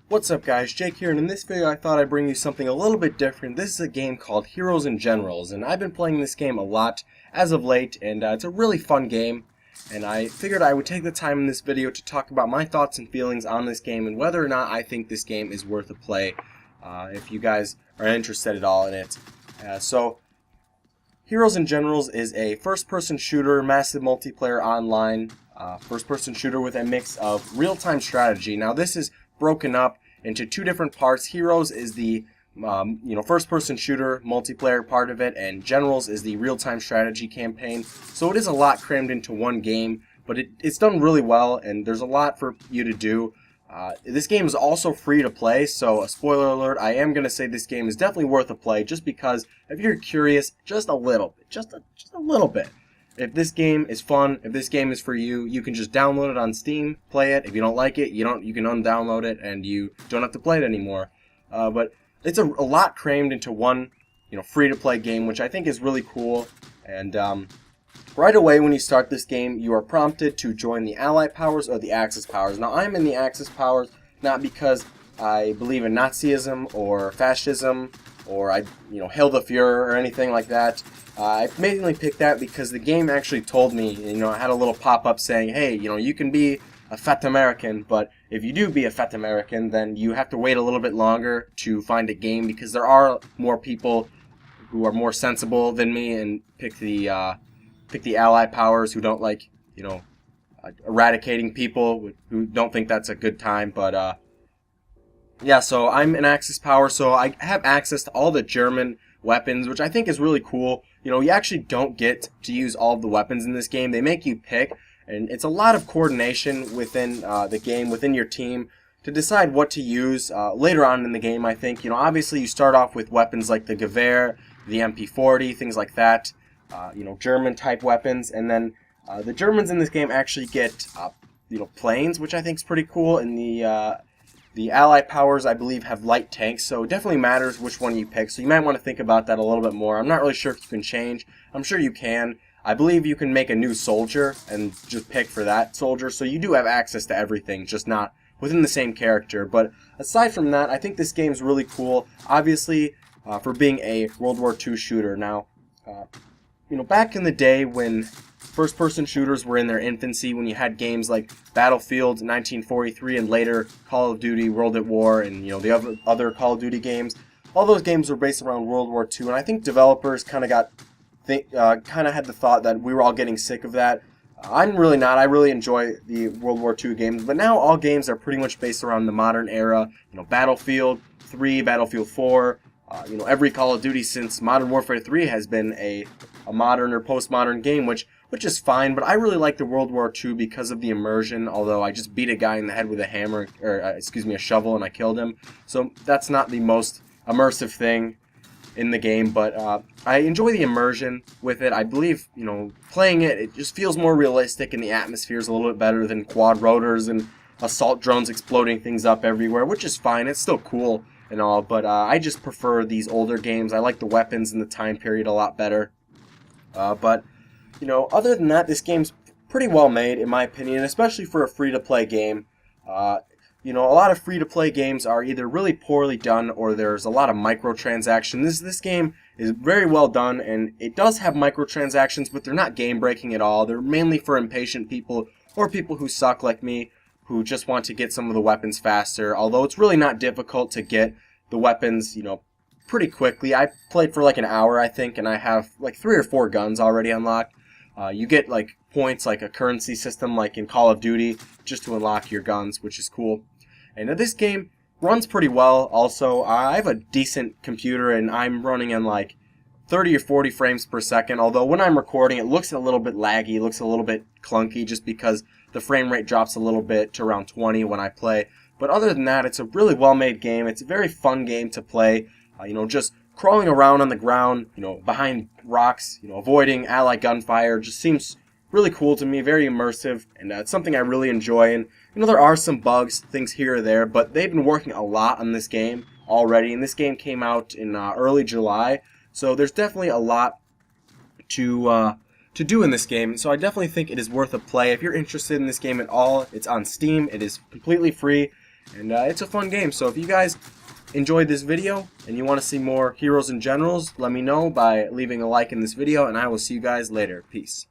What's up guys, Jake here, and in this video I thought I'd bring you something a little bit different. This is a game called Heroes and Generals, and I've been playing this game a lot as of late, and it's a really fun game, and I figured I would take the time in this video to talk about my thoughts and feelings on this game and whether or not I think this game is worth a play, if you guys are interested at all in it. So, Heroes and Generals is a first-person shooter, massive multiplayer online, first-person shooter with a mix of real-time strategy. Now this is broken up into two different parts. Heroes is the first-person shooter multiplayer part of it, and Generals is the real-time strategy campaign. So it is a lot crammed into one game, but it's done really well, and there's a lot for you to do. This game is also free to play, so a spoiler alert, I am going to say this game is definitely worth a play, just because if you're curious, just a little bit, just a little bit. If this game is fun, if this game is for you, you can just download it on Steam, play it. If you don't like it, you can undownload it and you don't have to play it anymore. But it's a lot crammed into one, free-to-play game, which I think is really cool. And right away when you start this game, you are prompted to join the Allied powers or the Axis powers. Now I'm in the Axis powers not because I believe in Nazism or fascism or I hail the Fuhrer or anything like that. I mainly picked that because the game actually told me, I had a little pop-up saying, hey, you can be a fat American, but if you do be a fat American, then you have to wait a little bit longer to find a game because there are more people who are more sensible than me and pick the Allied powers who don't like, eradicating people, who don't think that's a good time, but, yeah, so I'm an Axis power, so I have access to all the German weapons, which I think is really cool. You actually don't get to use all of the weapons in this game. They make you pick, and it's a lot of coordination within the game, within your team, to decide what to use later on in the game, I think. Obviously you start off with weapons like the Gewehr, the MP40, things like that, German-type weapons, and then the Germans in this game actually get, planes, which I think is pretty cool, and the Allied powers, I believe, have light tanks, so it definitely matters which one you pick. So you might want to think about that a little bit more. I'm not really sure if you can change. I'm sure you can. I believe you can make a new soldier and just pick for that soldier. So you do have access to everything, just not within the same character. But aside from that, I think this game's really cool. Obviously, for being a World War II shooter. Now, back in the day when first-person shooters were in their infancy, when you had games like Battlefield 1943 and later Call of Duty World at War and the other Call of Duty games, all those games were based around World War II, and I think developers kind of had the thought that we were all getting sick of that. I'm really not. I really enjoy the World War II games, but now all games are pretty much based around the modern era. Battlefield 3, Battlefield 4. Every Call of Duty since Modern Warfare 3 has been a modern or postmodern game, which is fine, but I really like the World War II because of the immersion, although I just beat a guy in the head with a hammer, or a shovel, and I killed him. So that's not the most immersive thing in the game, but I enjoy the immersion with it. I believe, playing it just feels more realistic, and the atmosphere is a little bit better than quad rotors and assault drones exploding things up everywhere, which is fine. It's still cool and all, but I just prefer these older games. I like the weapons and the time period a lot better. But other than that, this game's pretty well made, in my opinion, especially for a free-to-play game. A lot of free-to-play games are either really poorly done or there's a lot of microtransactions. This game is very well done, and it does have microtransactions, but they're not game-breaking at all. They're mainly for impatient people or people who suck like me, who just want to get some of the weapons faster, although it's really not difficult to get the weapons, pretty quickly. I played for like an hour, I think, and I have like 3 or 4 guns already unlocked. You get like points, like a currency system like in Call of Duty, just to unlock your guns, which is cool. And this game runs pretty well also. I have a decent computer and I'm running in like 30 or 40 frames per second, although when I'm recording it looks a little bit laggy, it looks a little bit clunky just because the frame rate drops a little bit to around 20 when I play. But other than that, it's a really well-made game. It's a very fun game to play. Just crawling around on the ground, behind rocks, avoiding Allied gunfire just seems really cool to me, very immersive, and it's something I really enjoy. And, there are some bugs, things here or there, but they've been working a lot on this game already, and this game came out in early July, so there's definitely a lot to do in this game. So I definitely think it is worth a play. If you're interested in this game at all, it's on Steam, it is completely free, And it's a fun game, so if you guys enjoyed this video and you want to see more Heroes and Generals, let me know by leaving a like in this video, and I will see you guys later. Peace.